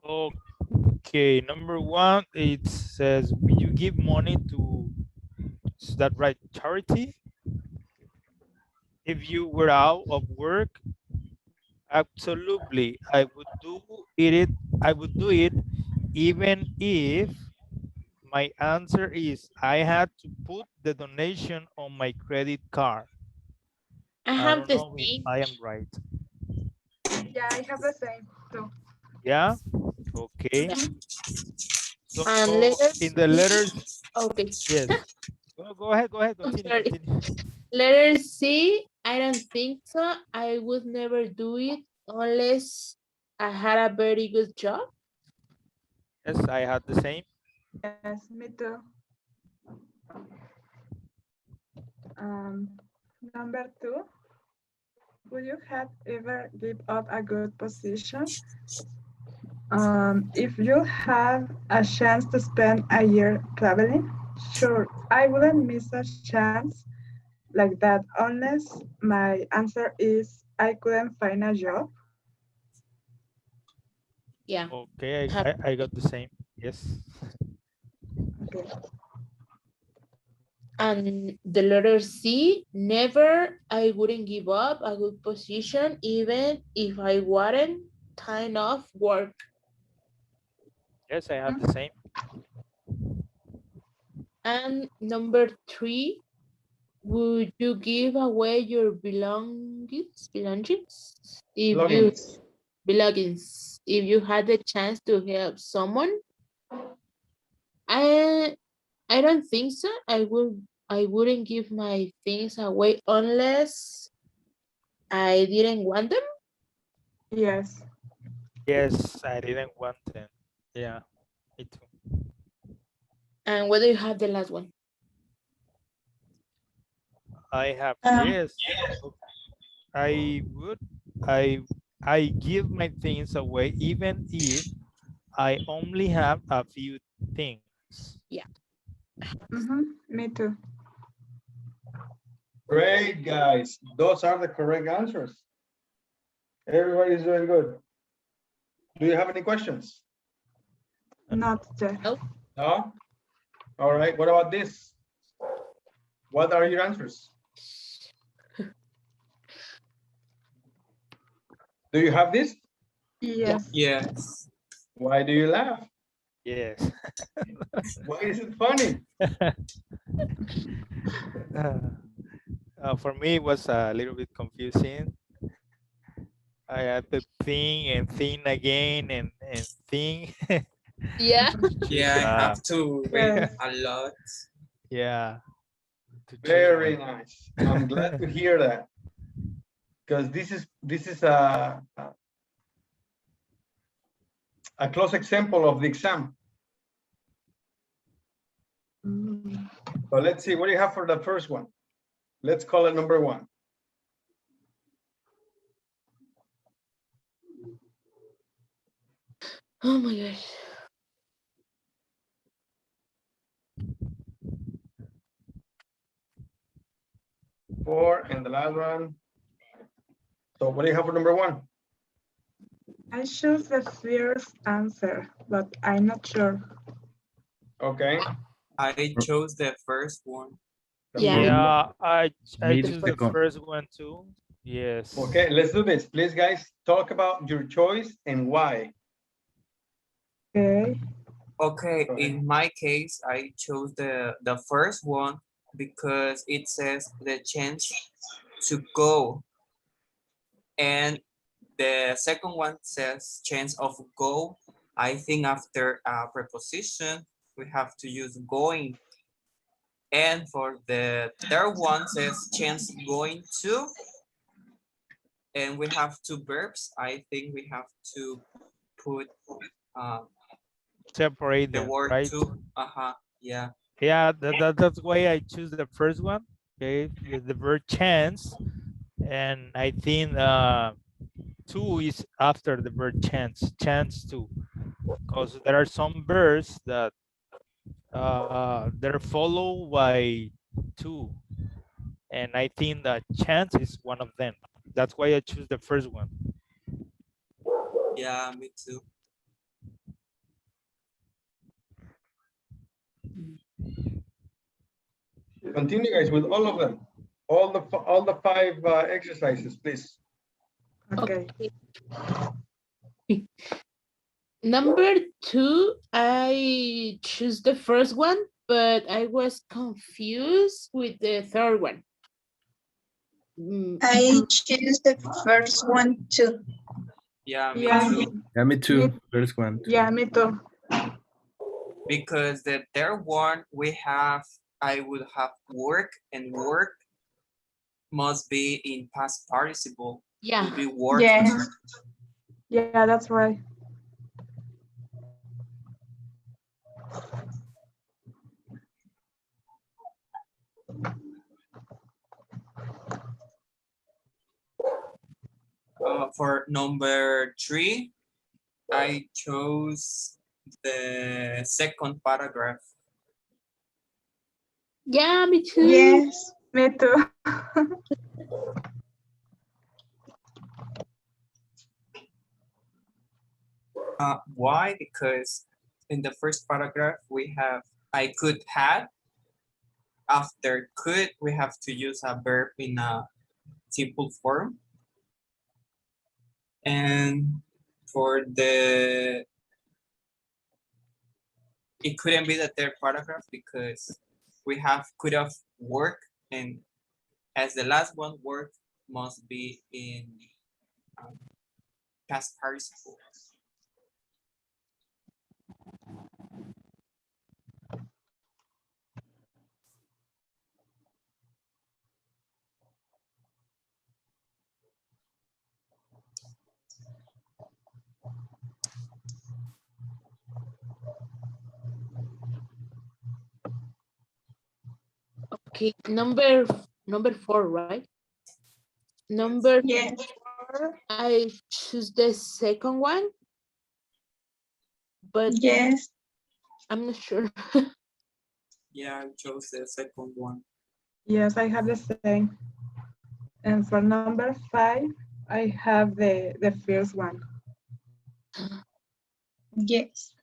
Okay, number one, it says, will you give money to, is that right, charity? If you were out of work, absolutely, I would do it even if my answer is I had to put the donation on my credit card. I I have don't the know if same. I am right. Yeah, I have the same too. Yeah, okay. Mhm. And So letter in the C. letters, Okay. yes. Go ahead, I'm continue, sorry. continue. Letter C. I don't think so. I would never do it unless I had a very good job. Yes, I had the same. Yes, me too. Um, Number two, would you have ever give up a good position? If you have a chance to spend a year traveling, sure, I wouldn't miss a chance like that unless my answer is I couldn't find a job. Yeah. Okay, I have I got the same. Yes. Okay. And the letter C, never, I wouldn't give up a good position even if I wasn't kind of work. Yes, I have the Mhm. same. And number three, would you give away your belongings? If you Logins. belongings, if you had the chance to help someone? I I don't think so. I wouldn't give my things away unless I didn't want them. Yes. Yes, I didn't want them. Yeah, me too. And whether you have the last one. I have, Um, yes. I would. I I give my things away even if I only have a few things. Yeah. Me too. Great, guys. Those are the correct answers. Everybody's doing good. Do you have any questions? Not yet. Nope. No? All right. What about this? What are your answers? Do you have this? Yeah. Yes. Yes. Why do you laugh? Yes. Why is it funny? For me, it was a little bit confusing. I had to think and think again and think Yeah. to choose. Yeah, I have to read Yes. a lot. Yeah, to choose Very one. nice. I'm glad to hear that because this is a close example of the exam. Mm. So let's see. What do you have for the first one? Let's call it number one. Oh my gosh. 4 and the last one. So what do you have for number one? I choose the first answer, but I'm not sure. Okay. I chose the first one. Yeah. Yeah, I Me the choose the second. first one too. Yes. Okay, let's do this. Please, guys, talk about your choice and why. Okay. Okay, Go ahead. in my case, I chose the first one because it says the chance to go. And the second one says chance of go. I think after a preposition, we have to use going. And for the third one says chance going to, and we have two verbs. I think we have to put uh, Separate the them, word right? to. Yeah. Yeah, that's why I choose the first one. Okay, the verb chance, and I think two is after the verb chance to, because there are some verbs that they're followed by two, and I think that chance is one of them. That's why I choose the first one. Yeah, me too. Continue, guys, with all of them. All the five exercises, please. Okay. Number 2, I choose the first one, but I was confused with the third one. I choose the first one too. Yeah, me Yeah, too. Yeah, me too. Me- First one. yeah, me too. Because the third one we have, I would have work, and work must be in past participle. Yeah. Would be work. Yes. Yeah, that's right. For number 3, I chose the second paragraph. Yeah, me too. Yes. Me too. Why? Because in the first paragraph we have I could have. After could, we have to use a verb in a simple form. And for the, it couldn't be the third paragraph because we have could have work, and as the last one, work must be in past participle. Okay, number 4, right? Number Yes. 4, I choose the second one, but Yes. I'm not sure. Yeah, I chose the second one. Yes, I have the same. And for number 5, I have the first one. Yes.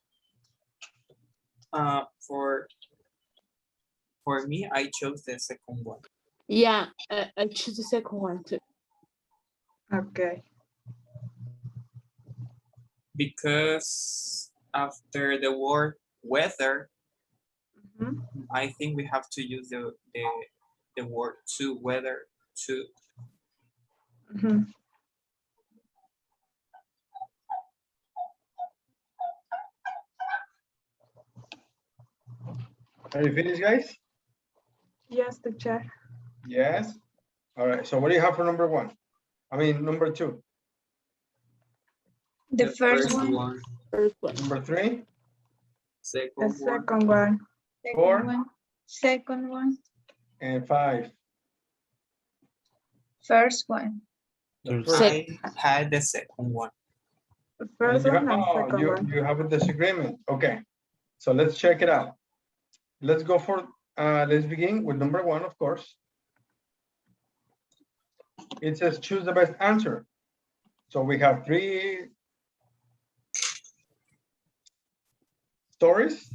For me, I chose the second one. Yeah, I choose the second one too. Okay. Because after the word weather, Mhm. I think we have to use the word to, weather to. Mhm. Are you finished, guys? Yes, teacher. Yes. All right. So what do you have for number 1? I mean, number 2. The first one. First one. Number 3. The Second one. second one. Second 4. one. Second one. And 5. First one. The First. first. I had the second one. The first you one have, and second one. you have a disagreement. Okay. So let's check it out. Let's go for, let's begin with number 1, of course. It says choose the best answer. So we have 3 stories,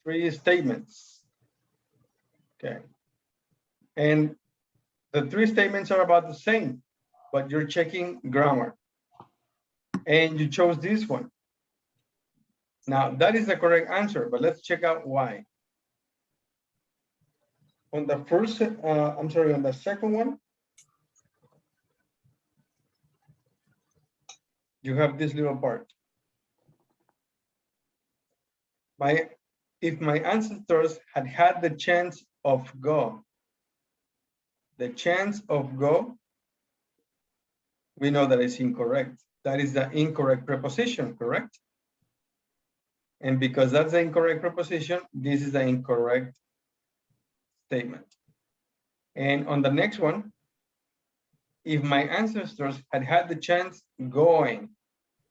3 statements. Okay. And the 3 statements are about the same, but you're checking grammar. And you chose this one. Now, that is the correct answer, but let's check out why. On the first, I'm sorry, on the second one, you have this little part. If my ancestors had had the chance of go, the chance of go, we know that it's incorrect. That is the incorrect preposition, correct? And because that's the incorrect preposition, this is the incorrect statement. And on the next one, if my ancestors had had the chance going,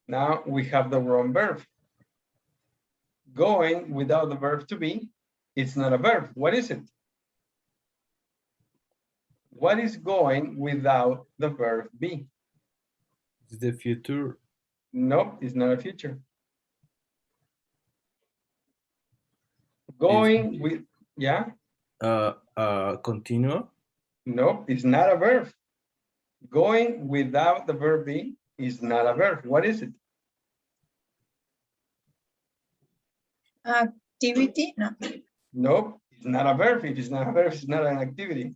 now we have the wrong verb. Going without the verb to be, it's not a verb. What is it? What is going without the verb be? It's the future. Nope, it's not a future. Going with, yeah? Continuo. No, it's not a verb. Going without the verb be is not a verb. What is it? Activity? No. Nope, it's not a verb. If it's not a verb, it's not an activity.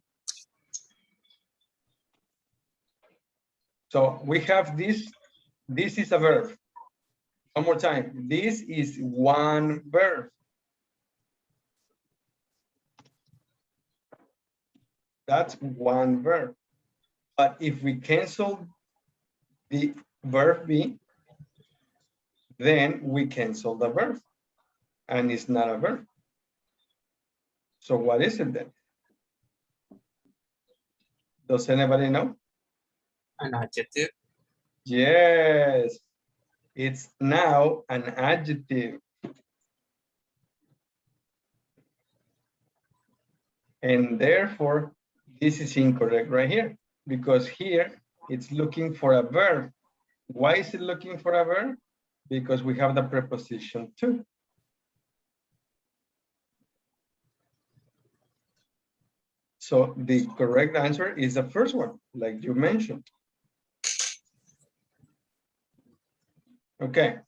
So we have this. This is a verb. One more time. This is one verb. That's one verb. But if we cancel the verb be, then we cancel the verb. And it's not a verb. So what is it then? Does anybody know? An adjective. Yes, it's now an adjective. And therefore, this is incorrect right here, because here it's looking for a verb. Why is it looking for a verb? Because we have the preposition to. So the correct answer is the first one, like you mentioned. Okay,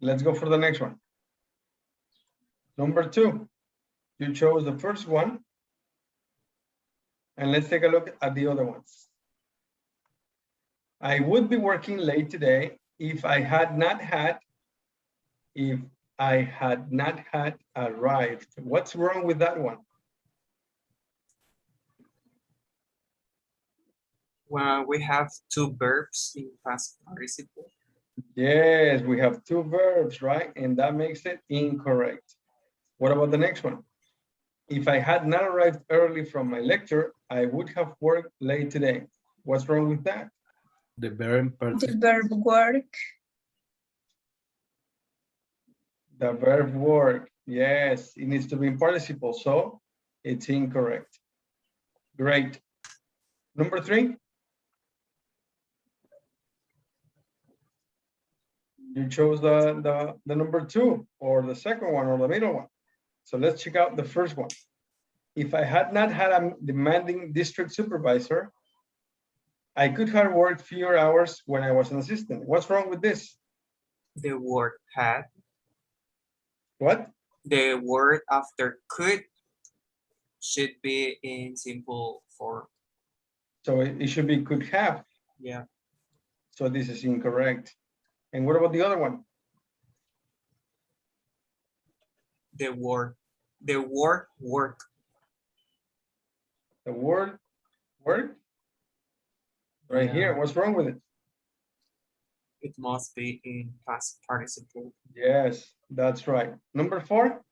let's go for the next one. Number 2, you chose the first one. And let's take a look at the other ones. I would be working late today if I had not had arrived. What's wrong with that one? Well, we have two verbs in past participle. Yes, we have two verbs, right? And that makes it incorrect. What about the next one? If I had not arrived early from my lecture, I would have worked late today. What's wrong with that? The verb The participle. verb work. The verb work. Yes, it needs to be in participle, so it's incorrect. Great. Number 3. You chose the number 2, or the second one, or the middle one. So let's check out the first one. If I had not had a demanding district supervisor, I could have worked fewer hours when I was an assistant. What's wrong with this? The word had. What? The word after could should be in simple form. So it should be could have. Yeah. So this is incorrect. And what about the other one? The word work. The word work? Right Yeah. here. What's wrong with it? It must be in past participle. Yes, that's right. Number 4.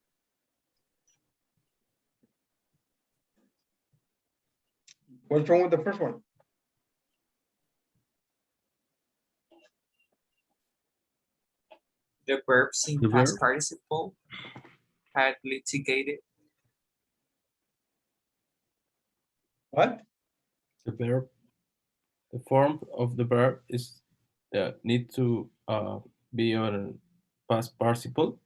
What's wrong with the first one? The verbs in The past verb? participle had litigated. What? The verb. The form of the verb is need to be on past participle.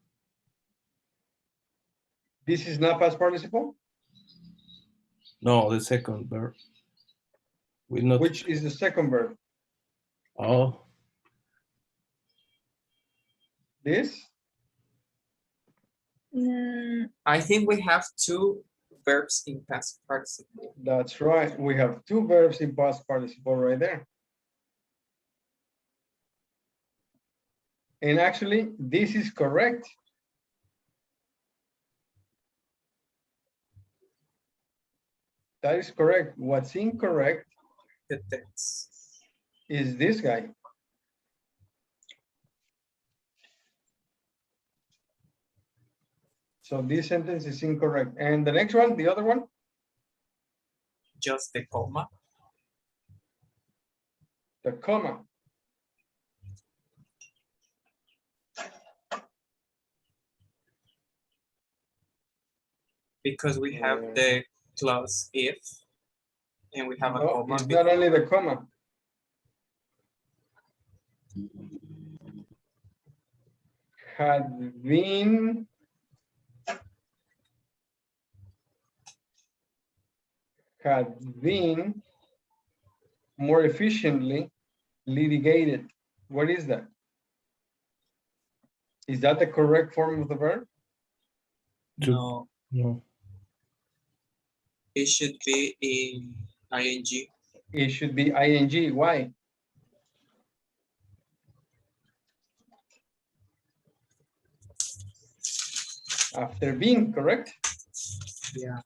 This is not past participle? No, the second verb. Will not. Which is the second verb? Oh, This? I think we have two verbs in past participle. That's right. We have two verbs in past participle right there. And actually, this is correct. That is correct. What's incorrect The text. is this guy. So this sentence is incorrect. And the next one, the other one? Just the comma. The comma. Because we have the clause if, and we have a No, comma. it's not only the comma. Had been had been more efficiently litigated. What is that? Is that the correct form of the verb? No, No. it should be in ing. It should be ing. Why? After being, correct? Yeah.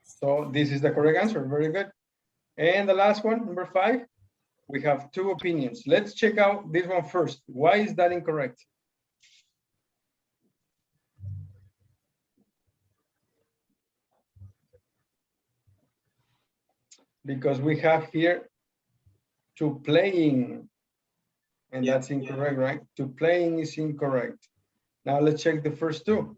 So this is the correct answer. Very good. And the last one, number 5, we have 2 opinions. Let's check out this one first. Why is that incorrect? Because we have here to playing, and Yeah, that's incorrect, right? To playing is incorrect. Now let's check the first 2.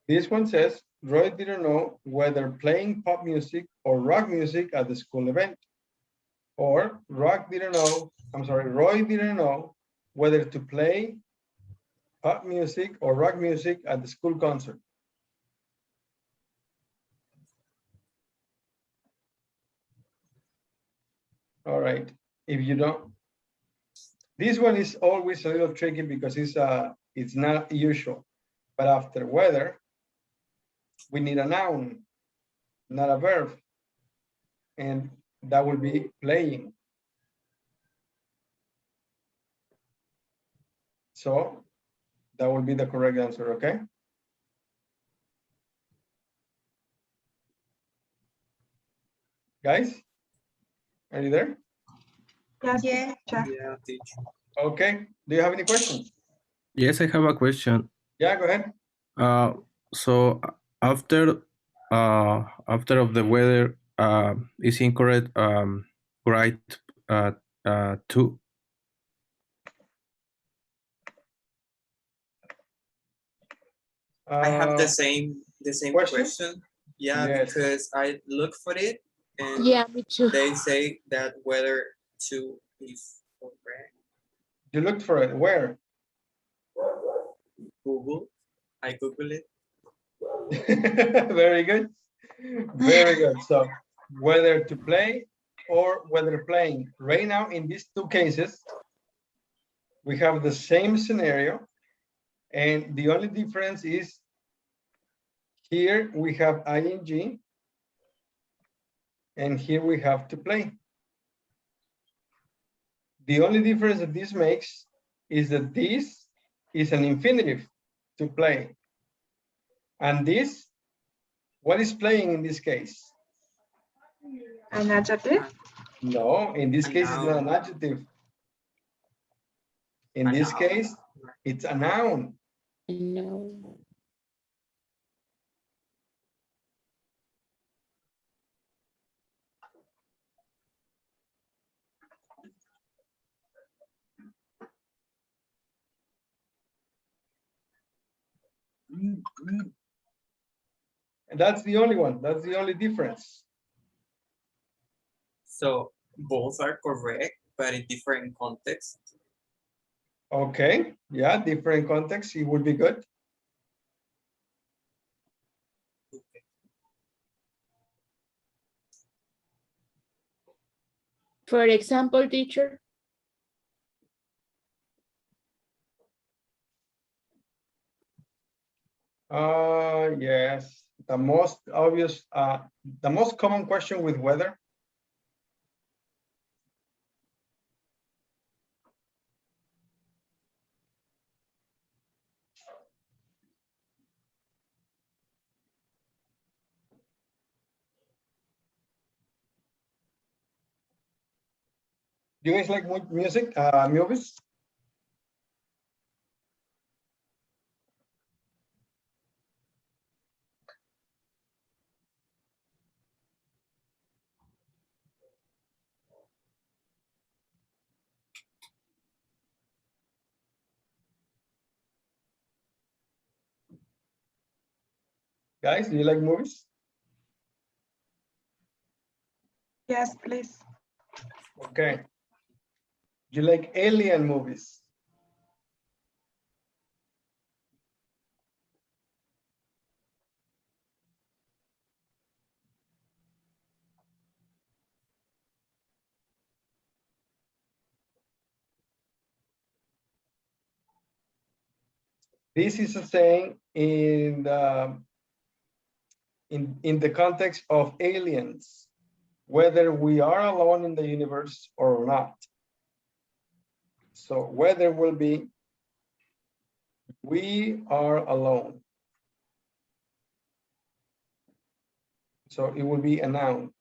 This one says, Roy didn't know whether playing pop music or rock music at the school event. Or Roy didn't know whether to play pop music or rock music at the school concert. All right, if you don't, this one is always a little tricky because it's not usual. But after whether, we need a noun, not a verb. And that will be playing. So that will be the correct answer, okay? Guys, are you there? Yes, Yeah. teacher. yeah, teacher. Okay, do you have any questions? Yes, I have a question. Yeah, go ahead. So after of the weather is incorrect. Right. Two. I have Uh, the same question? question. Yeah, Yes. because I look for it and Yeah, me too. they say that whether to is correct. You looked for it, where? Google. I Google it. Very good. Very good. So whether to play or whether playing. Right now, in these 2 cases, we have the same scenario. And the only difference is here we have ing and here we have to play. The only difference that this makes is that this is an infinitive, to play. And this, what is playing in this case? An adjective? No, in this A case, it's not an noun. adjective. In A this noun. case, it's a noun. No. And that's the only one. That's the only difference. So both are correct, but in different contexts. Okay, yeah, different context, it would be good. For example, teacher. Yes, the most obvious, the most common question with weather. Do you guys like music, movies? Guys, do you like movies? Yes, please. Okay. You like alien movies? This is a saying in the context of aliens, whether we are alone in the universe or not. So whether will be we are alone. So it will be a noun.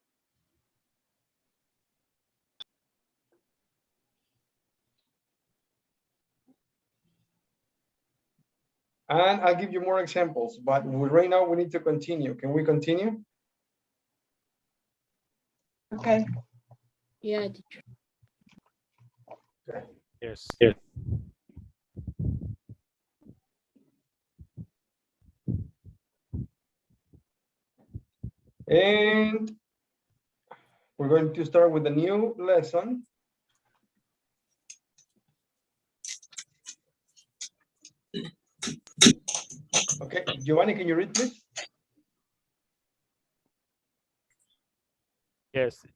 And I'll give you more examples, but right now we need to continue. Can we continue? Okay. Yeah, teacher. Yes. And we're going to start with a new lesson. Okay, Giovanni, can you read, please? Yes.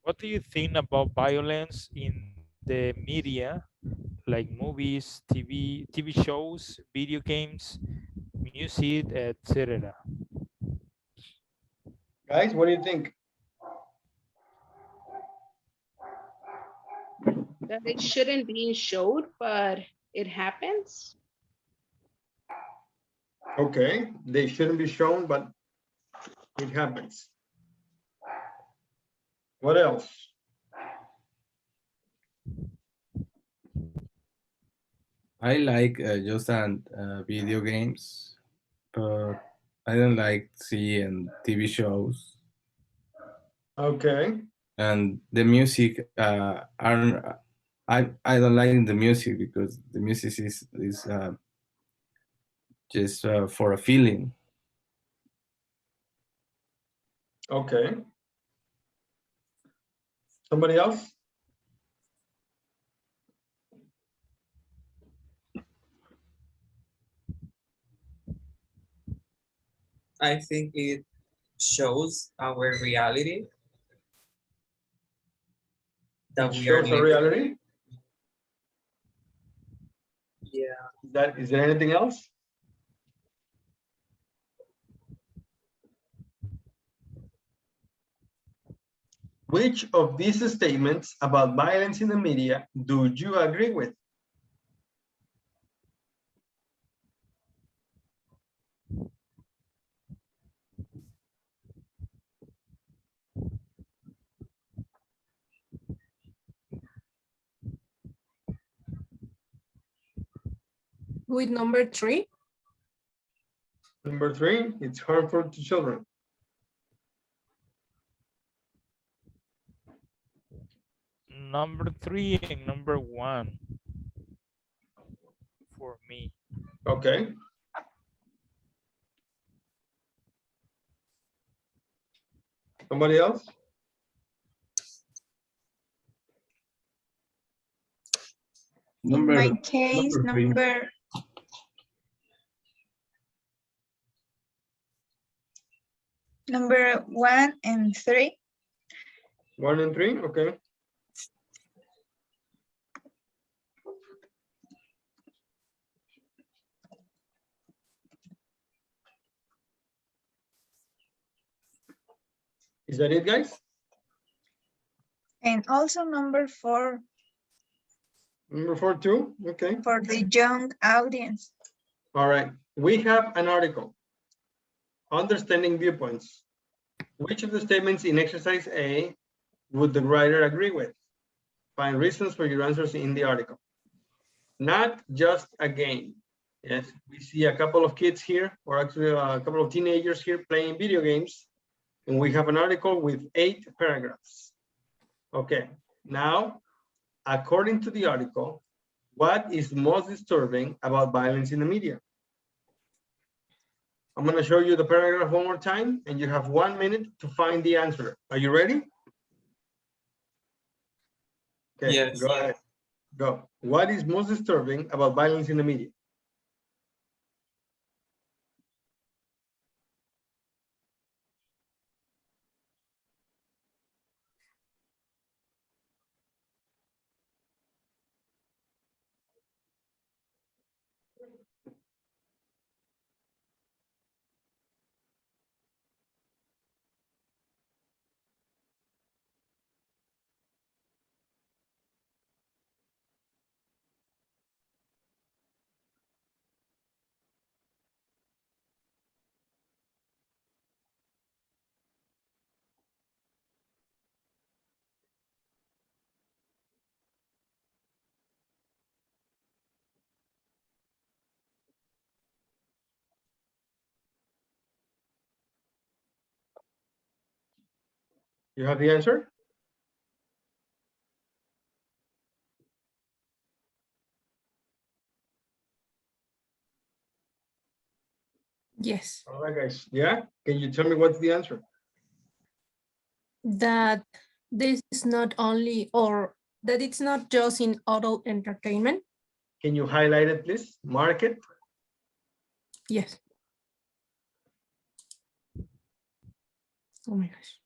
What do you think about violence in the media, like movies, TV shows, video games, music, etc.? Guys, what do you think? That it shouldn't be showed, but it happens. Okay, they shouldn't be shown, but it happens. What else? I like just video games, but I don't like seeing TV shows. Okay. And the music aren't. I don't like the music because the music is just for a feeling. Okay. Somebody else? I think it shows our reality that It we are shows a living. reality. Yeah. Is there anything else? Which of these statements about violence in the media do you agree with? With number 3? Number 3, it's harmful to children. Number 3 and number 1 for me. Okay. Somebody else? In my case, number 1 and 3. 1 and 3, okay. Is that it, guys? And also number 4. Number 4 too, okay. For the young audience. All right, we have an article, Understanding Viewpoints. Which of the statements in exercise A would the writer agree with? Find reasons for your answers in the article. Not just a game. Yes, we see a couple of kids here, or actually a couple of teenagers here playing video games, and we have an article with 8 paragraphs. Okay, now, according to the article, what is most disturbing about violence in the media? I'm going to show you the paragraph one more time, and you have 1 minute to find the answer. Are you ready? Okay, Yes. go ahead. Go. What is most disturbing about violence in the media? You have the answer? Yes. All right, guys. Yeah? Can you tell me what's the answer? That this is not only, or that it's not just in adult entertainment. Can you highlight it, please? Mark it. Yes. Oh my gosh.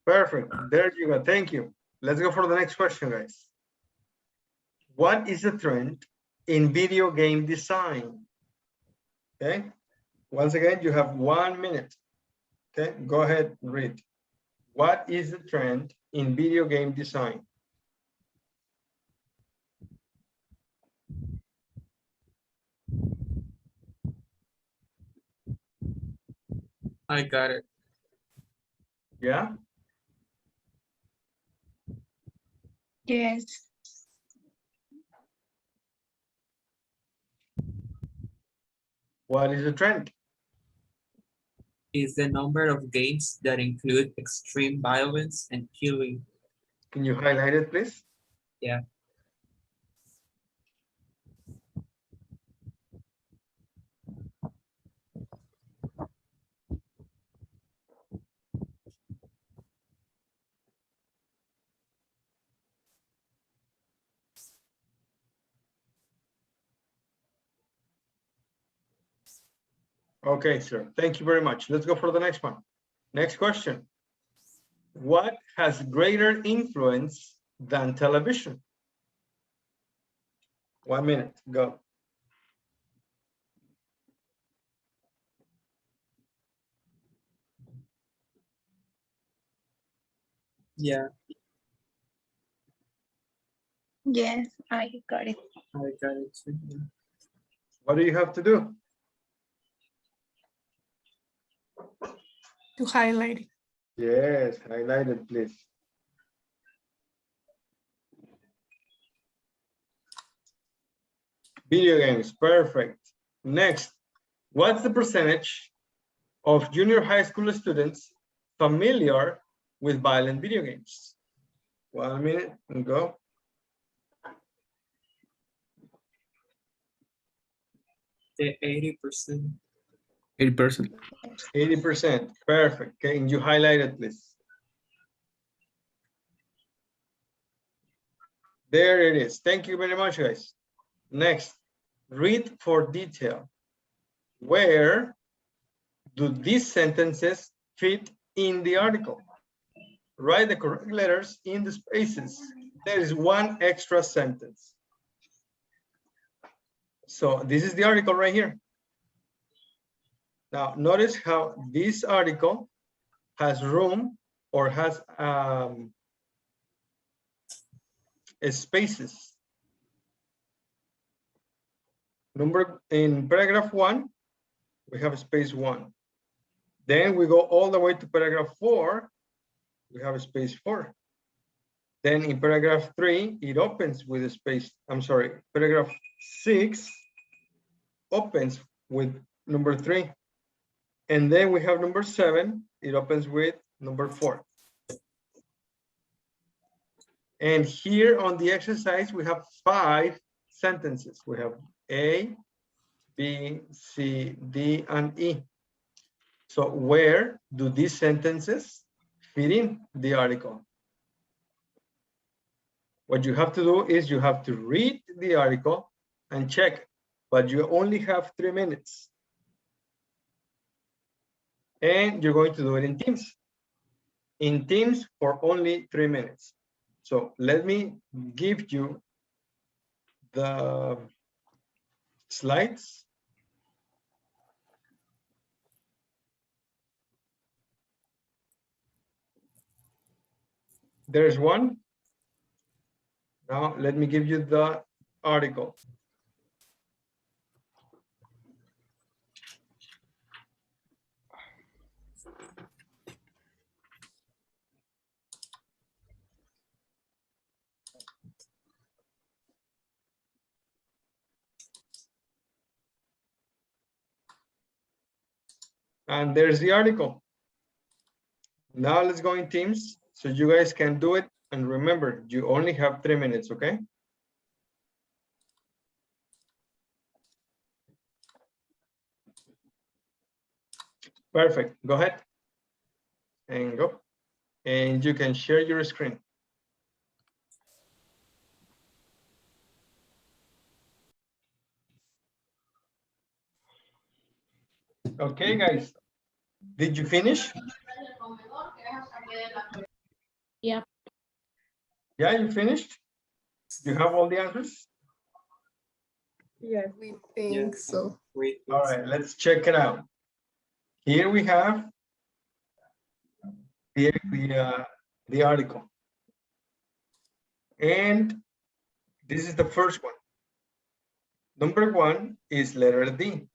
Perfect. There you go. Thank you. Let's go for the next question, guys. What is the trend in video game design? Okay. Once again, you have 1 minute. Okay. Go ahead, read. What is the trend in video game design? I got it. Yeah. Yes. What is the trend? Is the number of games that include extreme violence and killing. Can you highlight it, please? Yeah. Okay, sir. Thank you very much. Let's go for the next one. Next question. What has greater influence than television? 1 minute, go. Yeah, Yes, I got it. I got it too. Yeah. What do you have to do? To highlight it. Yes, highlight it, please. Video games, perfect. Next, what's the percentage of junior high school students familiar with violent video games? 1 minute and go. The 80%. 80%. 80%, perfect. Can you highlight it, please? There it is. Thank you very much, guys. Next, read for detail. Where do these sentences fit in the article? Write the correct letters in the spaces. There is one extra sentence. So this is the article right here. Now, notice how this article has room or has spaces. In paragraph 1, we have space 1. Then we go all the way to paragraph 4, we have space 4. Then in paragraph 3, it opens with a space, I'm sorry, paragraph 6 opens with number 3. And then we have number 7, it opens with number 4. And here on the exercise, we have 5 sentences. We have A, B, C, D, and E. So where do these sentences fit in the article? What you have to do is you have to read the article and check, but you only have 3 minutes. And you're going to do it in teams. In teams for only 3 minutes. So let me give you the slides. There's one. Now let me give you the article. And there's the article. Now let's go in teams so you guys can do it. And remember, you only have 3 minutes, okay? Perfect. Go ahead and go. And you can share your screen. Okay, guys. Did you finish? Yeah. Yeah, you finished? You have all the answers? Yes. We think so. Wait, All right, let's check it out. Here we have the article. And this is the first one. Number 1 is letter D.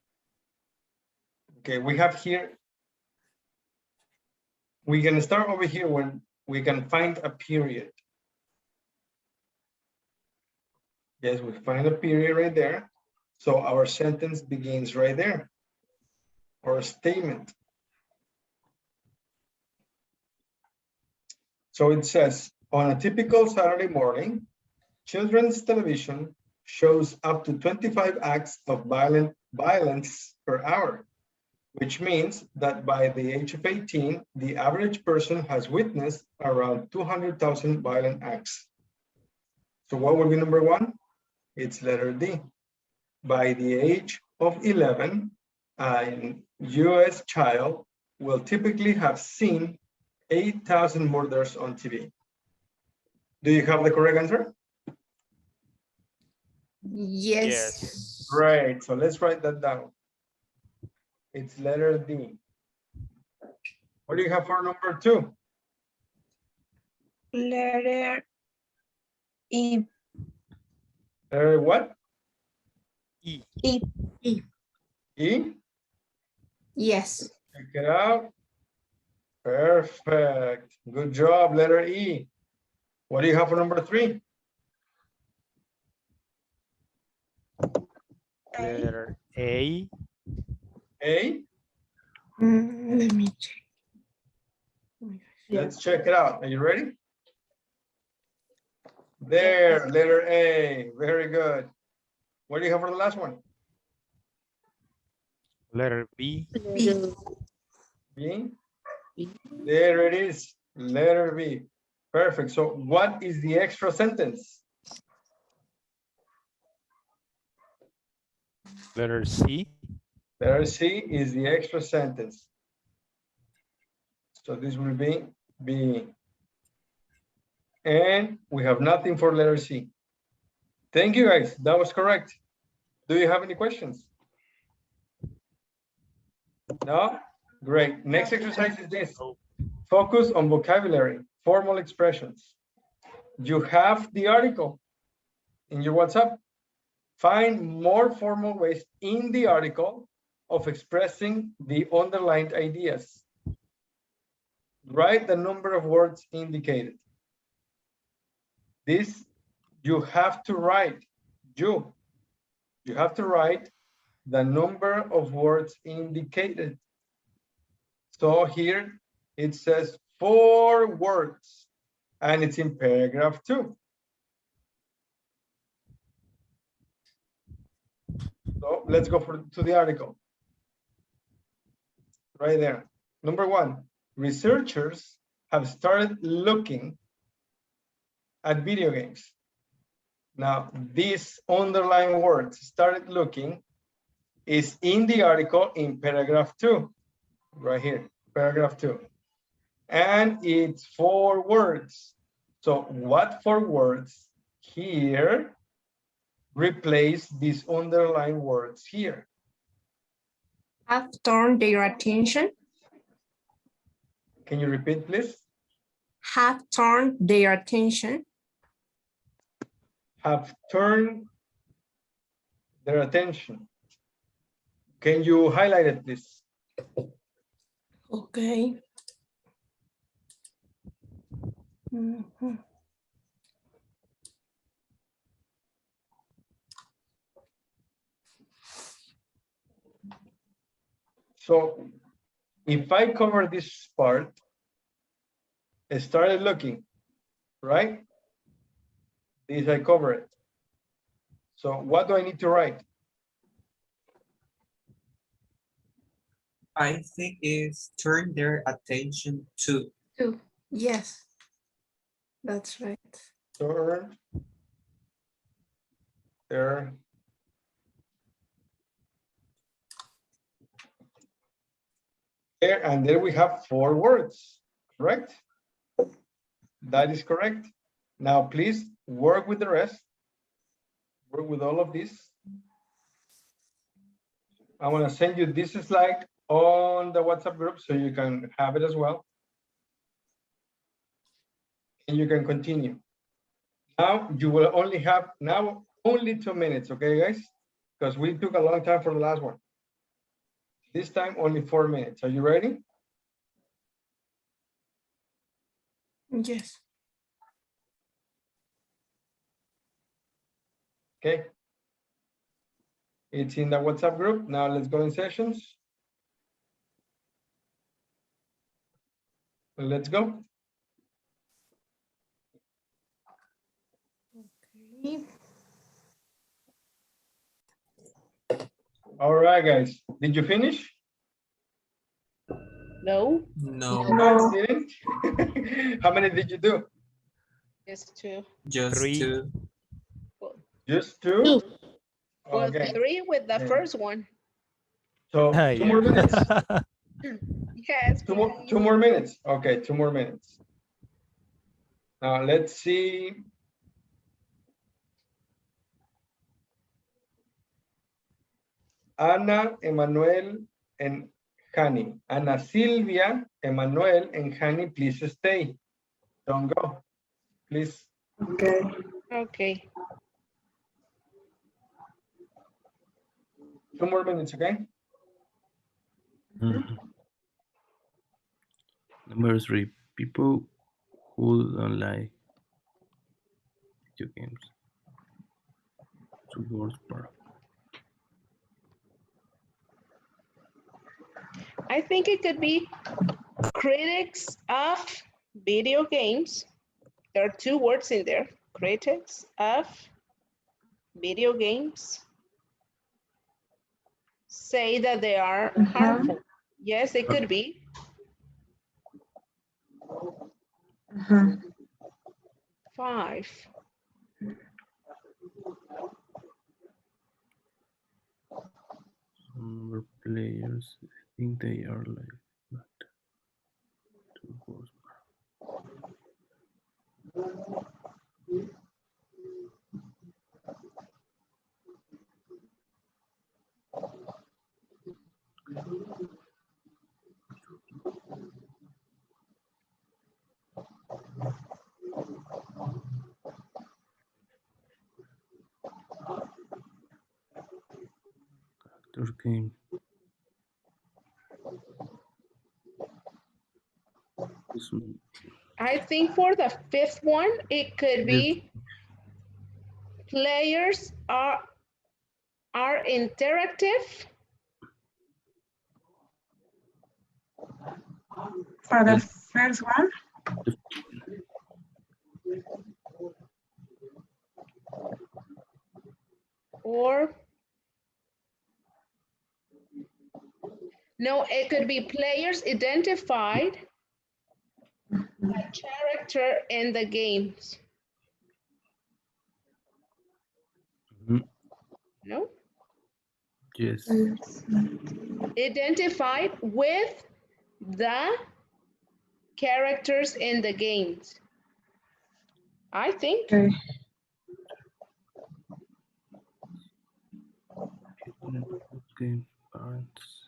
Okay, we have here, we can start over here when we can find a period. Yes, we find a period right there. So our sentence begins right there, or statement. So it says, on a typical Saturday morning, children's television shows up to 25 acts of violence per hour, which means that by the age of 18, the average person has witnessed around 200,000 violent acts. So what would be number 1? It's letter D. By the age of 11, a US child will typically have seen 8,000 murders on TV. Do you have the correct answer? Yes. Yes. Great, so let's write that down. It's letter D. What do you have for number 2? Letter E. Letter what? E. E. E? Yes. Check it out. Perfect. Good job, letter E. What do you have for number 3? Letter A. A? Let me check. Let's check it out. Are you ready? There, letter A. Very good. What do you have for the last one? Letter B. Letter B? B. There it is, letter B. Perfect. So what is the extra sentence? Letter C. Letter C is the extra sentence. So this will be B. And we have nothing for letter C. Thank you, guys. That was correct. Do you have any questions? No? Great. Next exercise is this. Focus on vocabulary, formal expressions. You have the article in your WhatsApp. Find more formal ways in the article of expressing the underlined ideas. Write the number of words indicated. This you have to write. You have to write the number of words indicated. So here it says 4 words and it's in paragraph 2. So let's go to the article. Right there. Number 1, researchers have started looking at video games. Now, this underlined word, started looking, is in the article in paragraph 2, right here, paragraph 2. And it's 4 words. So what 4 words here replace these underlined words here? Have turned their attention. Can you repeat, please? Have turned their attention. Have turned their attention. Can you highlight it, please? Okay. Mhm. So if I cover this part, I started looking, right? This I cover it. So what do I need to write? I think is turn their attention to. Two. Yes, that's right. Turn their there, and there we have 4 words, correct? That is correct. Now, please work with the rest. Work with all of this. I want to send you this slide on the WhatsApp group so you can have it as well. And you can continue. Now you will only have only 2 minutes, okay, guys? Because we took a long time for the last one. This time only 4 minutes. Are you ready? Yes. Okay. It's in the WhatsApp group. Now let's go in sessions. Let's go. Okay. All right, guys. Did you finish? No, No, You guys didn't? How many did you do? just two. just 3. two. Just 2? Two. Well, Okay. 3 with the Okay. first one. So 2 more minutes. Yes. 2 more minutes. Okay, 2 more minutes. Now let's see. Ana, Emmanuel, and Hani. Ana Silvia, Emmanuel, and Hani, please stay. Don't go. Please. Okay. Okay. 2 more minutes, okay? Number 3, people who don't like video games. 2 words per. I think it could be critics of video games. There are 2 words in there. Critics of video games say that they are harmful. Yes, it could be. Uh-huh. 5. Some players think they are like that. 2 words per. Actor game. I think for the 5th one, it could be players are interactive. For the first one, Or no, it could be players identified a character in the games. No? Yes. Identified with the characters in the games. I think. okay. Game parents.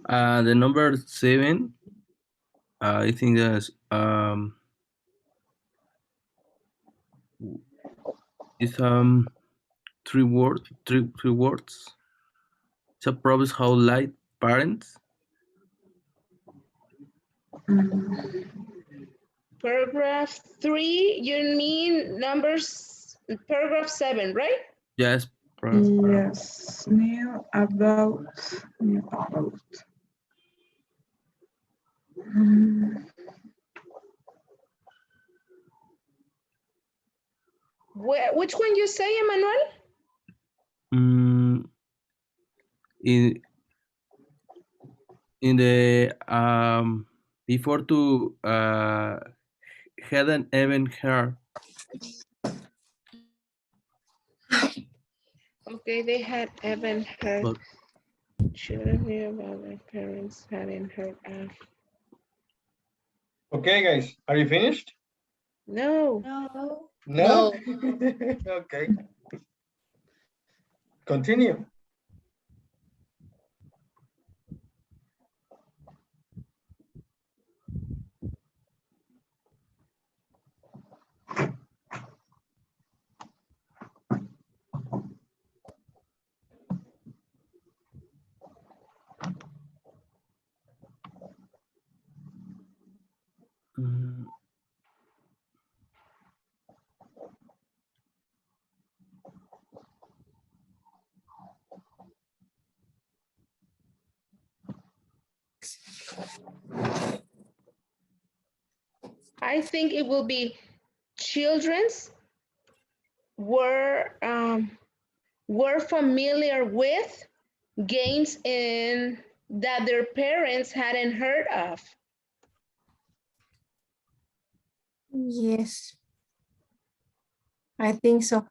The number 7, I think that's is three words. It's a proves how light parents. Paragraph 3, you mean numbers, paragraph 7, right? Yes. Yes, new about. Mm, Which one you say, Emmanuel? In the before to hadn't even heard. Okay, they had haven't heard. But Children knew about their parents hadn't heard of. Okay, guys, are you finished? No. No? Okay. Continue. I think it will be children's were familiar with games in that their parents hadn't heard of. Yes, I think so.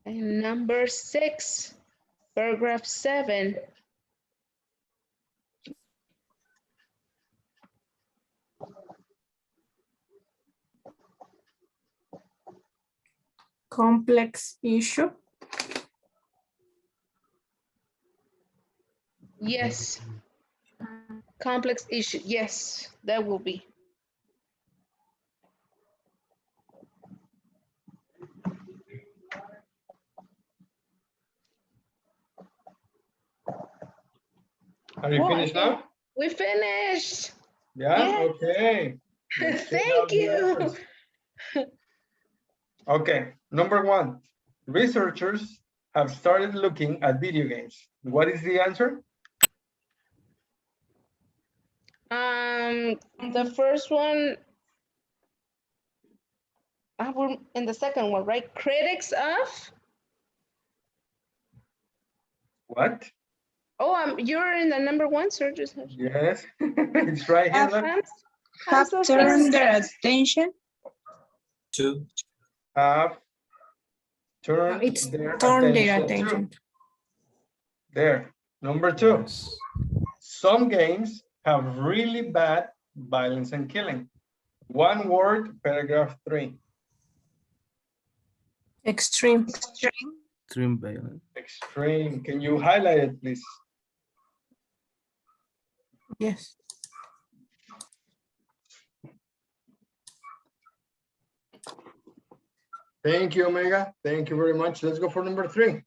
And number 6, paragraph 7. Complex issue. Yes. Complex issue. Yes, that will be. Are you finished now? We finished. Yeah, Yes. okay. Let's check Thank out the you. answers. Okay, number 1. Researchers have started looking at video games. What is the answer? The first one, we're in the second one, right? Critics of? What? Oh, you're in the number 1, sir. Just Yes, it's right here. Look. Have so turned sorry. their attention. 2. Have turned It's their turned their attention attention. to. There. Number 2. Some games have really bad violence and killing. One word, paragraph 3. Extreme. extreme violence. Extreme. Can you highlight it, please? Yes. Thank you, Omega. Thank you very much. Let's go for number 3.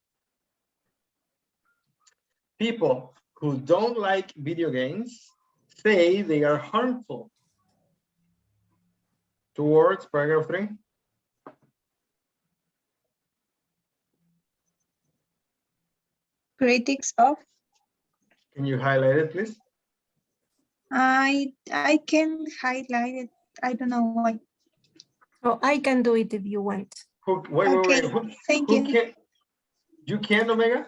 People who don't like video games say they are harmful. 2 words, paragraph 3. Critics of. Can you highlight it, please? I can highlight it. I don't know why. Oh, I can do it if you want. Wait. Thank Who you. can? You can, Omega?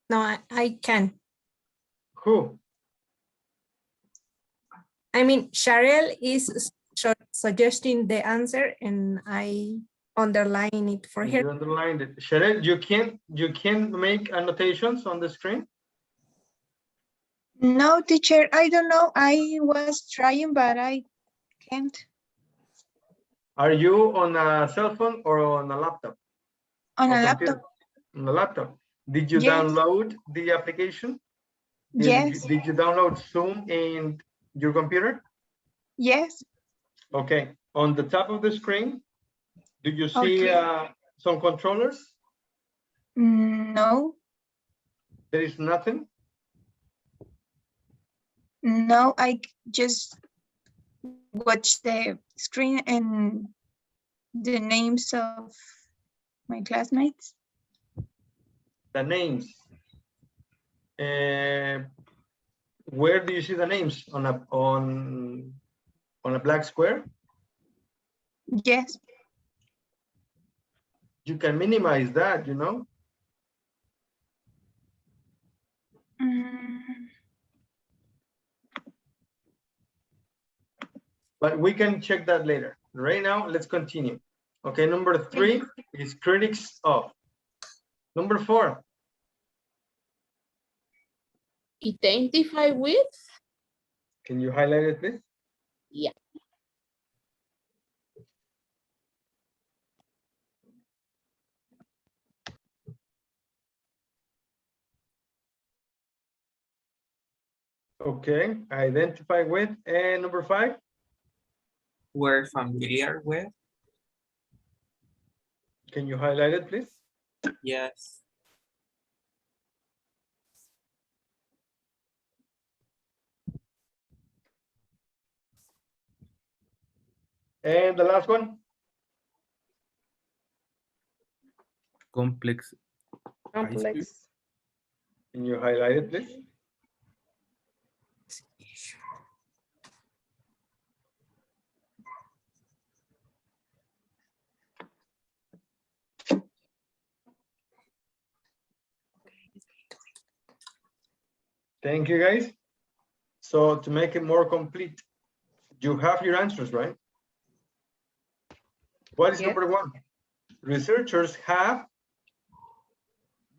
No, I can. Who? I mean, Sharel is suggesting the answer and I underline it for her. You underlined it. Sharel, you can't make annotations on the screen? No, teacher, I don't know. I was trying, but I can't. Are you on a cell phone or on a laptop? On Or a computer? laptop. On a laptop. Did you Yes. download the application? Yes. Did you download Zoom in your computer? Yes. Okay. On the top of the screen, do you see Okay. some controllers? No, There is nothing? no, just watch the screen and the names of my classmates. The names. Where do you see the names? On a black square? Yes. You can minimize that, you know? Mm, But we can check that later. Right now, let's continue. Okay, number 3 is critics of. Number 4. Identify with. Can you highlight it, please? Yeah. Okay, identify with. And number 5? We're familiar with. Can you highlight it, please? Yes. And the last one? Complex. Complex. Can you highlight it, please? Thank you, guys. So to make it more complete, you have your answers, right? What is Yes. number 1? Researchers have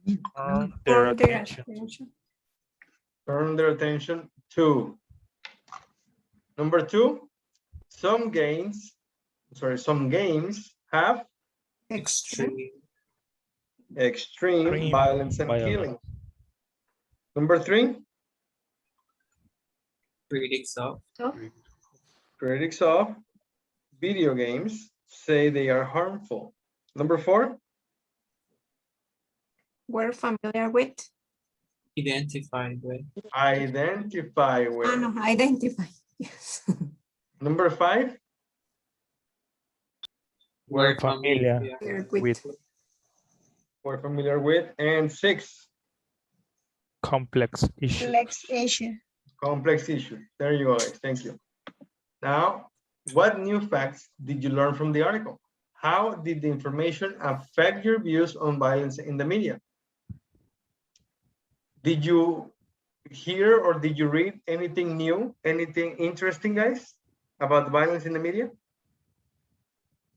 Their On their attention. attention. turned their attention to. Number 2, some games have Extreme. extreme violence and killing. Number 3, Critics of. critics of video games say they are harmful. Number 4, We're familiar with. Identify with. identify with. No, identify. Yes. Number 5, We're familiar familiar with we're familiar with. And 6, complex issues. Complex issue. complex issue. There you go, guys. Thank you. Now, what new facts did you learn from the article? How did the information affect your views on violence in the media? Did you hear or did you read anything new, anything interesting, guys, about violence in the media?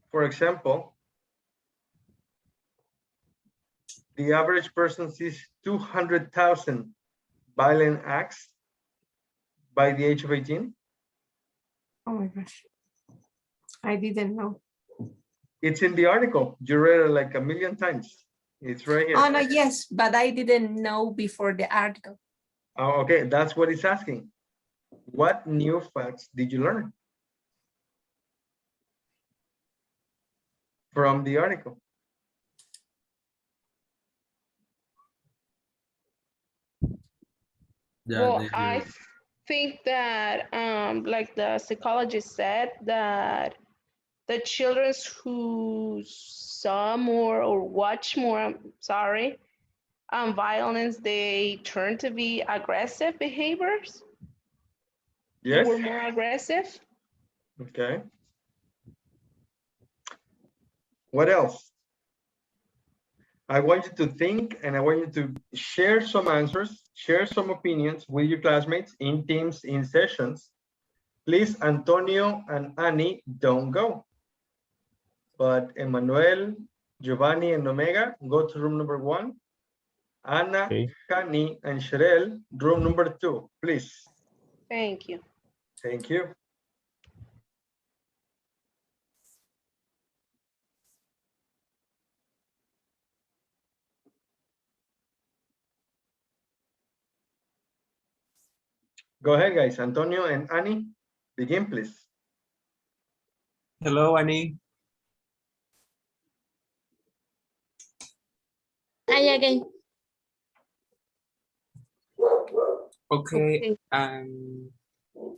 For example, the average person sees 200,000 violent acts by the age of 18. Oh my gosh. I didn't know. It's in the article. You read it like a million times. It's right here. Oh no, yes, but I didn't know before the article. Oh, okay, that's what it's asking. What new facts did you learn from the article? Yeah, Well, I think that, like the psychologist said, that the children who saw more or watch more, violence, they turn to be aggressive behaviors. They Yes. were more aggressive. Okay. What else? I want you to think and I want you to share some answers, share some opinions with your classmates in teams, in sessions. Please, Antonio and Annie, don't go. But Emmanuel, Giovanni, and Omega, go to room number 1. Anna, Okay. Kani, and Sherelle, room number 2, please. Thank you. Thank you. Go ahead, guys. Antonio and Annie, begin, please. Hello, Annie. Hi again. Okay, Okay.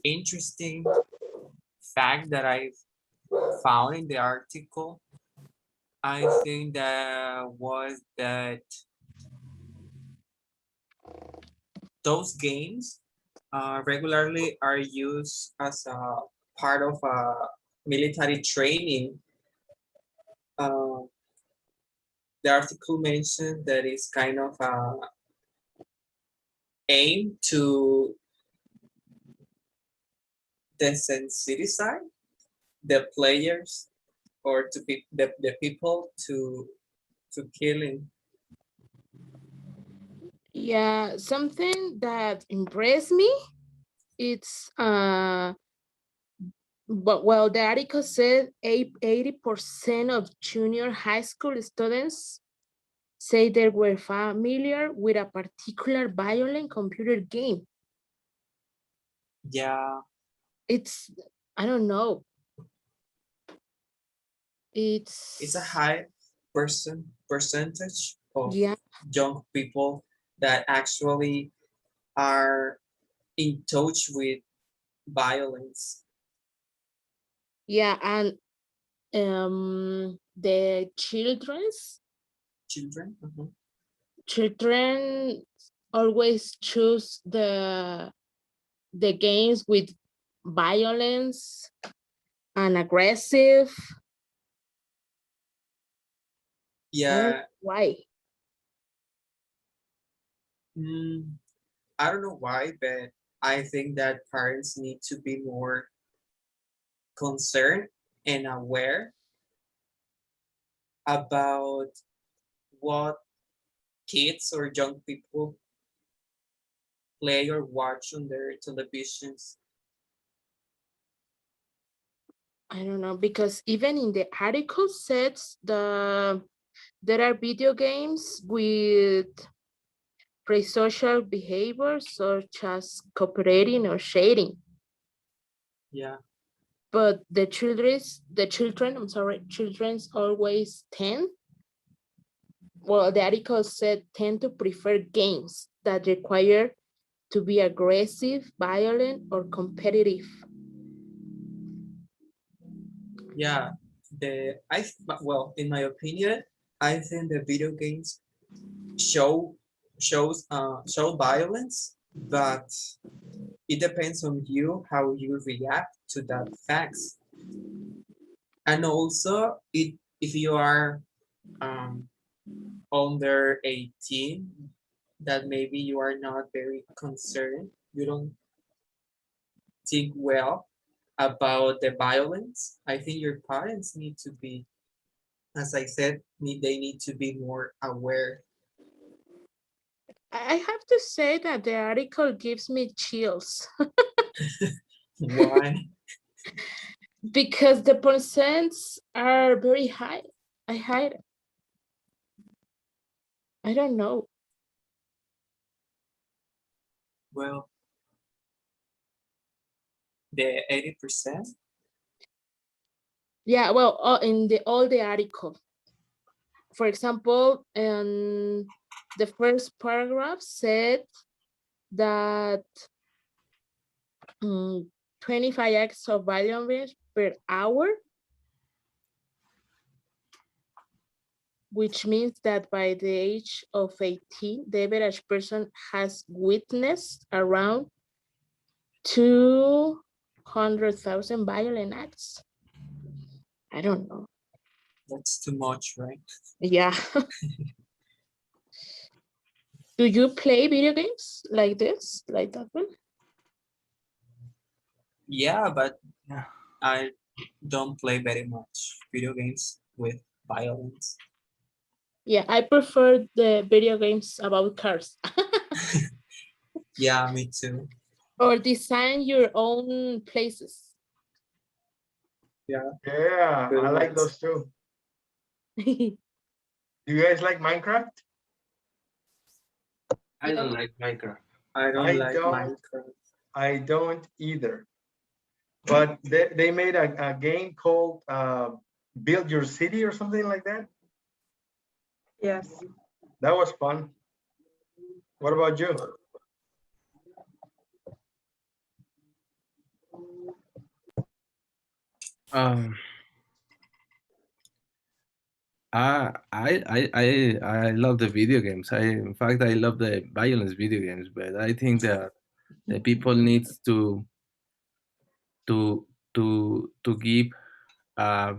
interesting fact that I found in the article, I think that was that those games regularly are used as a part of a military training. Uh, the article mentioned that it's kind of a aim to desensitize the players or to be the people to killing. Yeah, something that impressed me, it's but well, the article said 80% of junior high school students say they were familiar with a particular violent computer game. Yeah, It's, I don't know. it's a It's, high percentage of yeah, young people that actually are in touch with violence. yeah, and the Children. children always choose the games with violence and aggressive. I don't know Yeah, why. mm, I don't know why, but I think that parents need to be more concerned and aware about what kids or young people play or watch on their televisions. I don't know, because even in the article says there are video games with pre-social behaviors such as cooperating or sharing. Yeah, But children's always tend, well, the article said tend to prefer games that require to be aggressive, violent, or competitive. yeah. Well, in my opinion, I think the video games show show violence, but it depends on you how you react to that facts. And also, if you are um, under 18, that maybe you are not very concerned, you don't think well about the violence. I think your parents need to be, as I said, they need to be more aware. I have to say that the article gives me chills Why? because the percents are very high. I I don't know. Well, the 80%. Yeah, well, in the all the article. For example, the first paragraph said that 25 acts of violence per hour, which means that by the age of 18, the average person has witnessed around 200,000 violent acts. I don't know. That's too much, right? Yeah. Do you play video games like this, like that one? Yeah, but Yeah. I don't play very much video games with violence. Yeah, I prefer the video games about cars. Yeah, me too. Or design your own places. Yeah, Yeah, good I like ones. those too. Do you guys like Minecraft? I don't like Minecraft. I don't I like don't. Minecraft. I don't either. but they made a game called Build Your City or something like that. Yes. That was fun. What about you? Um, I love the video games. In fact, I love the violence video games, but I think that the people needs to to give uh,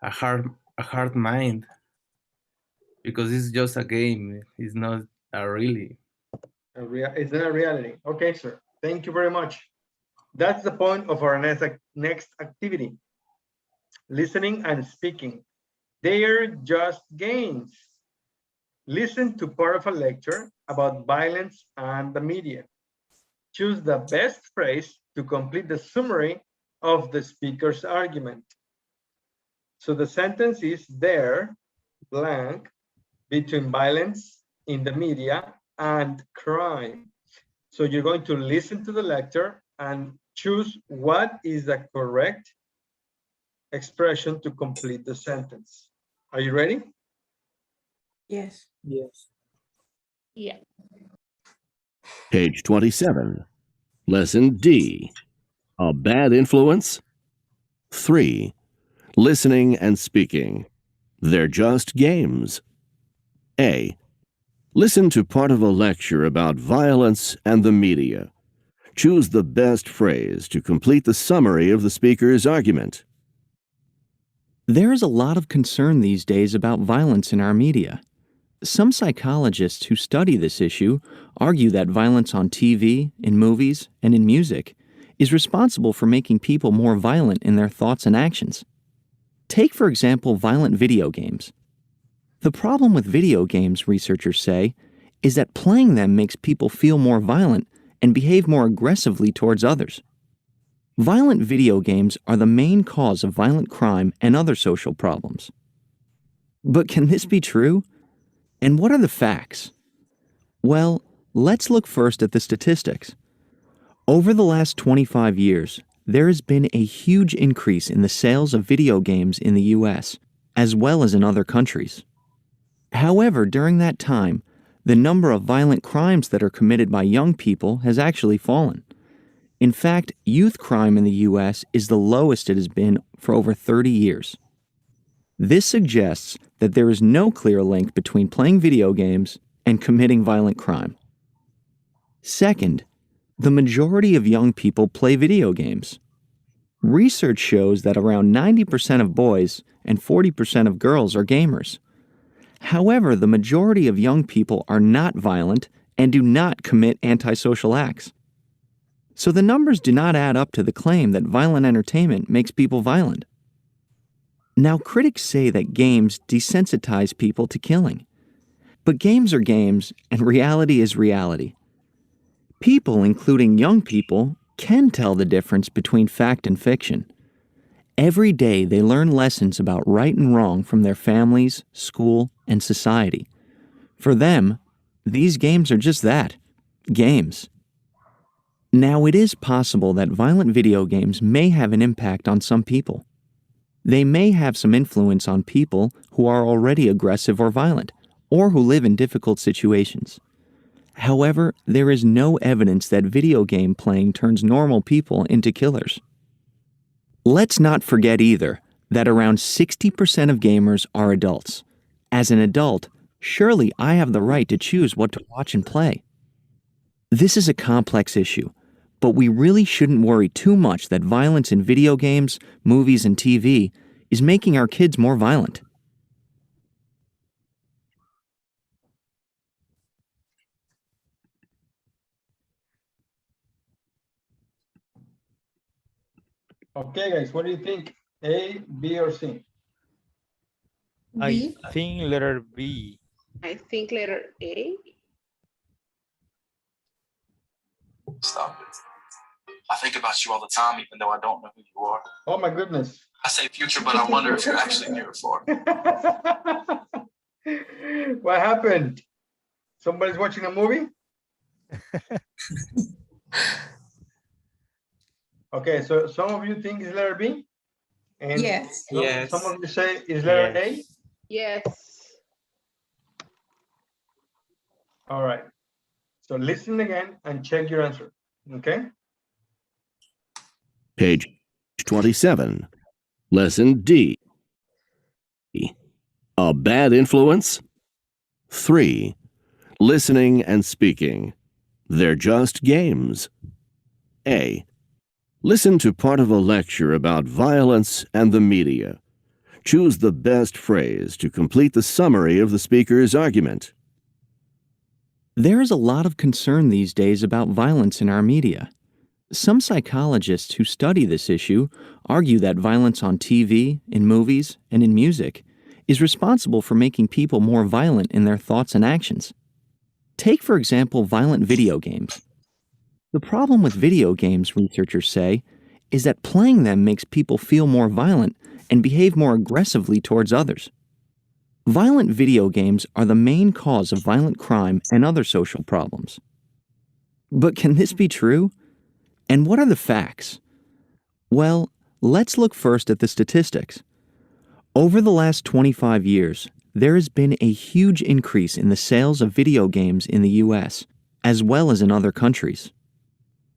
a hard mind, because it's just a game. It's not a really. Is that a reality? Okay, sir. Thank you very much. That's the point of our next activity. Listening and speaking. They're just games. Listen to part of a lecture about violence and the media. Choose the best phrase to complete the summary of the speaker's argument. So the sentence is there, blank, between violence in the media and crime. So you're going to listen to the lecture and choose what is the correct expression to complete the sentence. Are you ready? Yes. Yes. Yeah. Page 27. Lesson D. A bad influence. 3. Listening and speaking. They're just games. A. Listen to part of a lecture about violence and the media. Choose the best phrase to complete the summary of the speaker's argument. There is a lot of concern these days about violence in our media. Some psychologists who study this issue argue that violence on TV, in movies, and in music is responsible for making people more violent in their thoughts and actions. Take, for example, violent video games. The problem with video games, researchers say, is that playing them makes people feel more violent and behave more aggressively towards others. Violent video games are the main cause of violent crime and other social problems. But can this be true? And what are the facts? Well, let's look first at the statistics. Over the last 25 years, there has been a huge increase in the sales of video games in the US, as well as in other countries. However, during that time, the number of violent crimes that are committed by young people has actually fallen. In fact, youth crime in the US is the lowest it has been for over 30 years. This suggests that there is no clear link between playing video games and committing violent crime. Second, the majority of young people play video games. Research shows that around 90% of boys and 40% of girls are gamers. However, the majority of young people are not violent and do not commit antisocial acts. So the numbers do not add up to the claim that violent entertainment makes people violent. Now, critics say that games desensitize people to killing. But games are games, and reality is reality. People, including young people, can tell the difference between fact and fiction. Every day they learn lessons about right and wrong from their families, school, and society. For them, these games are just that, games. Now, it is possible that violent video games may have an impact on some people. They may have some influence on people who are already aggressive or violent, or who live in difficult situations. However, there is no evidence that video game playing turns normal people into killers. Let's not forget either that around 60% of gamers are adults. As an adult, surely I have the right to choose what to watch and play. This is a complex issue, but we really shouldn't worry too much that violence in video games, movies, and TV is making our kids more violent. Okay, guys, what do you think? A, B, or C? I think letter B. I think letter A. Stop it. I think about you all the time, even though I don't know who you are. Oh my goodness. I say future, but I wonder if you're actually here for. What happened? Somebody's watching a movie? Okay, so some of you think it's letter B? And Yes. some of Yes. you say it's letter A? Yes. Yes. All right. So listen again and check your answer. Okay? Page 27. Lesson D. A bad influence. 3. Listening and speaking. They're just games. A. Listen to part of a lecture about violence and the media. Choose the best phrase to complete the summary of the speaker's argument. There is a lot of concern these days about violence in our media. Some psychologists who study this issue argue that violence on TV, in movies, and in music is responsible for making people more violent in their thoughts and actions. Take, for example, violent video games. The problem with video games, researchers say, is that playing them makes people feel more violent and behave more aggressively towards others. Violent video games are the main cause of violent crime and other social problems. But can this be true? And what are the facts? Well, let's look first at the statistics. Over the last 25 years, there has been a huge increase in the sales of video games in the US, as well as in other countries.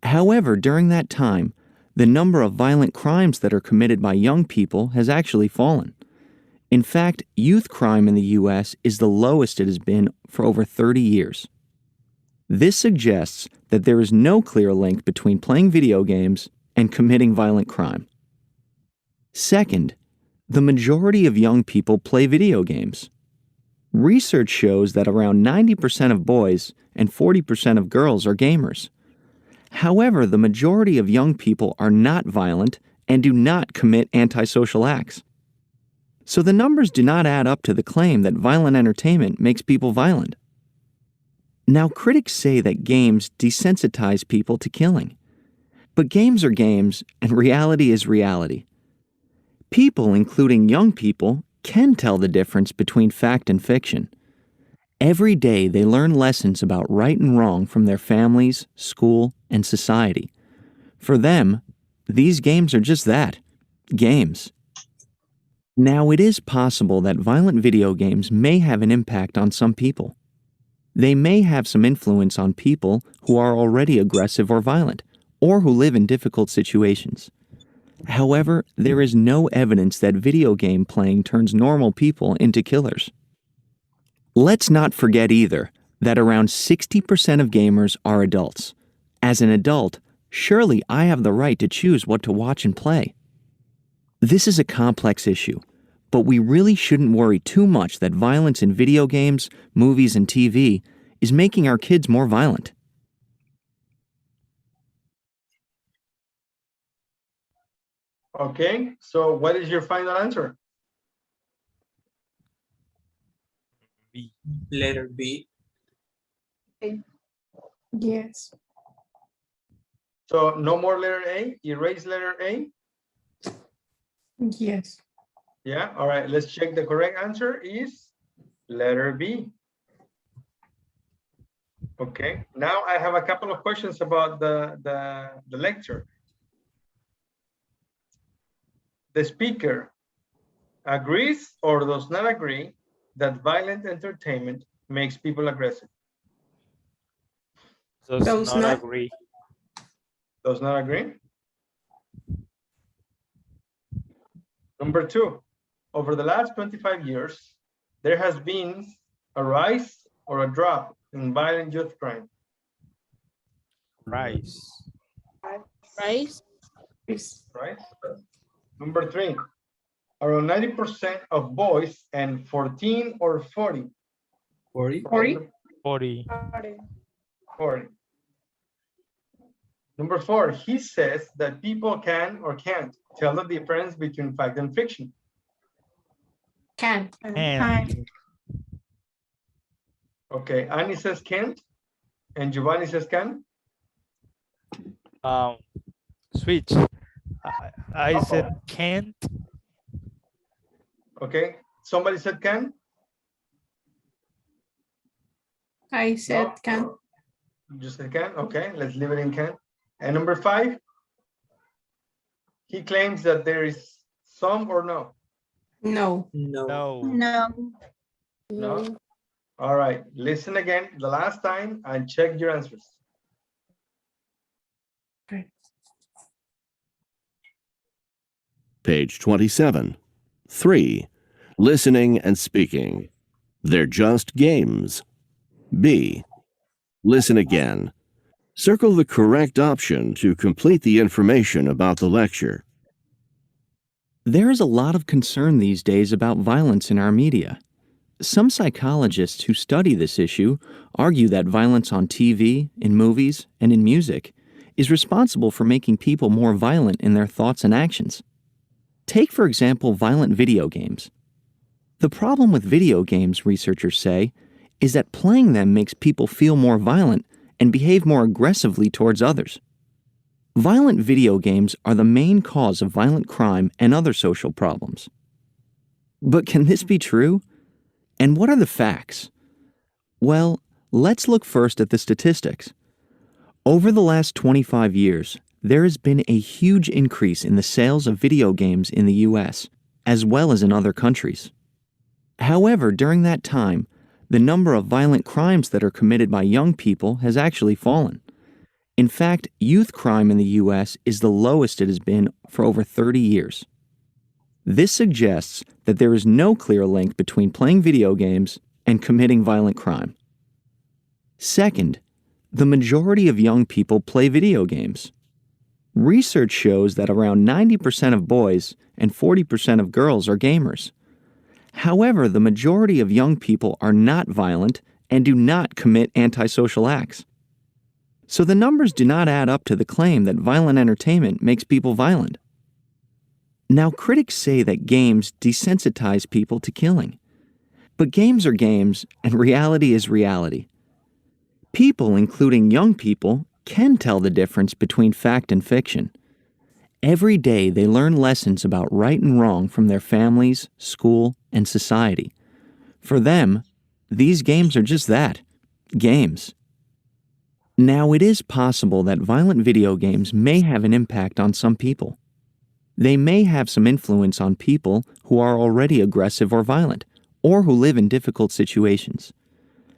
However, during that time, the number of violent crimes that are committed by young people has actually fallen. In fact, youth crime in the US is the lowest it has been for over 30 years. This suggests that there is no clear link between playing video games and committing violent crime. Second, the majority of young people play video games. Research shows that around 90% of boys and 40% of girls are gamers. However, the majority of young people are not violent and do not commit antisocial acts. So the numbers do not add up to the claim that violent entertainment makes people violent. Now, critics say that games desensitize people to killing. But games are games, and reality is reality. People, including young people, can tell the difference between fact and fiction. Every day they learn lessons about right and wrong from their families, school, and society. For them, these games are just that, games. Now, it is possible that violent video games may have an impact on some people. They may have some influence on people who are already aggressive or violent, or who live in difficult situations. However, there is no evidence that video game playing turns normal people into killers. Let's not forget either that around 60% of gamers are adults. As an adult, surely I have the right to choose what to watch and play. This is a complex issue, but we really shouldn't worry too much that violence in video games, movies, and TV is making our kids more violent. Okay, so what is your final answer? B. Letter B. Yes. So no more letter A, erase letter A. Yes. Yeah, all right, let's check. The correct answer is letter B. Okay, now I have a couple of questions about the lecture. The speaker agrees or does not agree that violent entertainment makes people aggressive? Does not agree. Does not agree? Number two, over the last 25 years, there has been a rise or a drop in violent youth crime. Rise. Right? Right? Number three, around 90% of boys and 14 or 40. 40? 40. 40. Number four, he says that people can or can't tell the difference between fact and fiction. Can. And Okay, Annie says can't, and Giovanni says can. switch. I said can't. Okay, somebody said can. I said No. can. You said can. Okay, let's leave it in can. And number five. He claims that there is some or no? No. No. No. No. No? All right, listen again the last time and check your answers. Page 27. 3. Listening and speaking. They're just games. B. Listen again. Circle the correct option to complete the information about the lecture. There is a lot of concern these days about violence in our media. Some psychologists who study this issue argue that violence on TV, in movies, and in music is responsible for making people more violent in their thoughts and actions. Take, for example, violent video games. The problem with video games, researchers say, is that playing them makes people feel more violent and behave more aggressively towards others. Violent video games are the main cause of violent crime and other social problems. But can this be true? And what are the facts? Well, let's look first at the statistics. Over the last 25 years, there has been a huge increase in the sales of video games in the US, as well as in other countries. However, during that time, the number of violent crimes that are committed by young people has actually fallen. In fact, youth crime in the US is the lowest it has been for over 30 years. This suggests that there is no clear link between playing video games and committing violent crime. Second, the majority of young people play video games. Research shows that around 90% of boys and 40% of girls are gamers. However, the majority of young people are not violent and do not commit antisocial acts. So the numbers do not add up to the claim that violent entertainment makes people violent. Now, critics say that games desensitize people to killing. But games are games, and reality is reality. People, including young people, can tell the difference between fact and fiction. Every day they learn lessons about right and wrong from their families, school, and society. For them, these games are just that, games. Now, it is possible that violent video games may have an impact on some people. They may have some influence on people who are already aggressive or violent, or who live in difficult situations.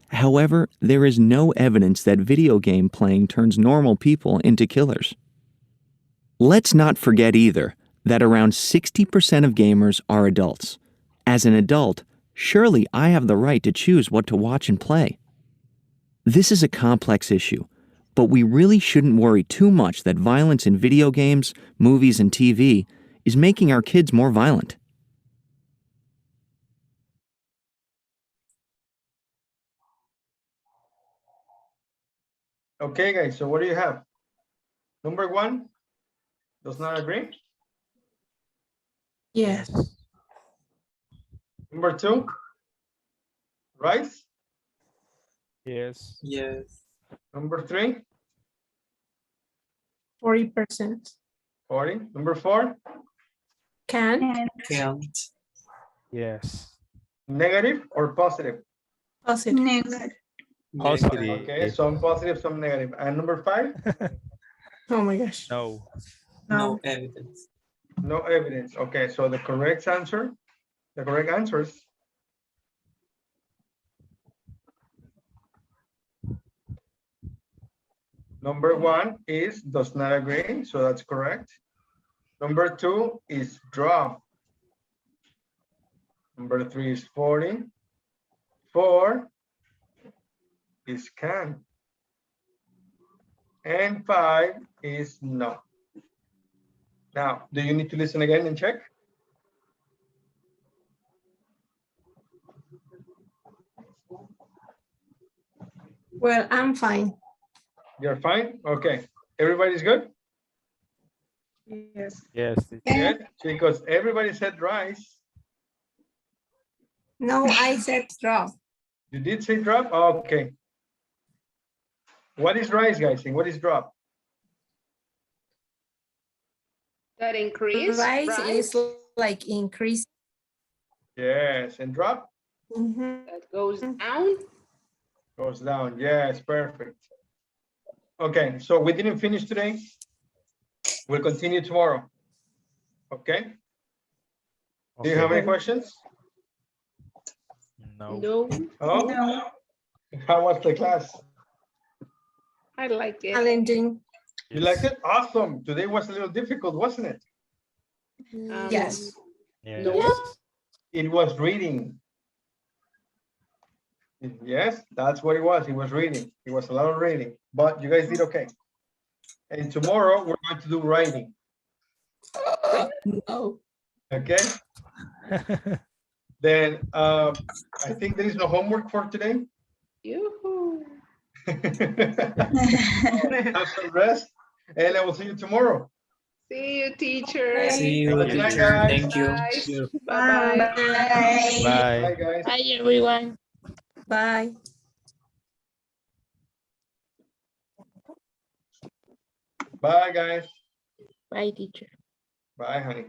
However, there is no evidence that video game playing turns normal people into killers. Let's not forget either that around 60% of gamers are adults. As an adult, surely I have the right to choose what to watch and play. This is a complex issue, but we really shouldn't worry too much that violence in video games, movies, and TV is making our kids more violent. Okay, guys, so what do you have? Number 1 does not agree. Yes. Number 2, Rice. Yes. Yes. Number 3, 40%. 40. Number 4, Can. Can't. Yes. negative or positive? Positive. Negative. Positive. Okay, some positive, some negative. And number 5, Oh my gosh. No. No evidence. no evidence. Okay, so the correct answers number 1 is does not agree, so that's correct. Number 2 is drop. Number 3 is 40. 4 is can. And 5 is no. Now, do you need to listen again and check? Well, I'm fine. You're fine? Okay. Everybody's good? Yes. Yes. Good. Because everybody said rice. No, I said drop. You did say drop? Okay. What is rise, guys? And what is drop? That increase. Rise is like increase. Yes. And drop? That goes down. Goes down. Yes, perfect. Okay, so we didn't finish today. We'll continue tomorrow. Okay. Do you have any questions? No. No, Oh, No. how was the class? I like it. Challenging. You liked it? Awesome. Today was a little difficult, wasn't it? Yes. Yes. No. It was reading. Yes, that's what it was. It was reading. It was a lot of reading, but you guys did okay. And tomorrow we're going to do writing. No. Okay. Then I think there is no homework for today. Yoo-hoo. Have some rest, and I will see you tomorrow. See you, teacher. See you, Good night, teacher. guys. Thank you. Bye-bye. Bye. Bye. Bye, guys. Bye, everyone. Bye. Bye, guys. Bye, teacher. Bye, honey.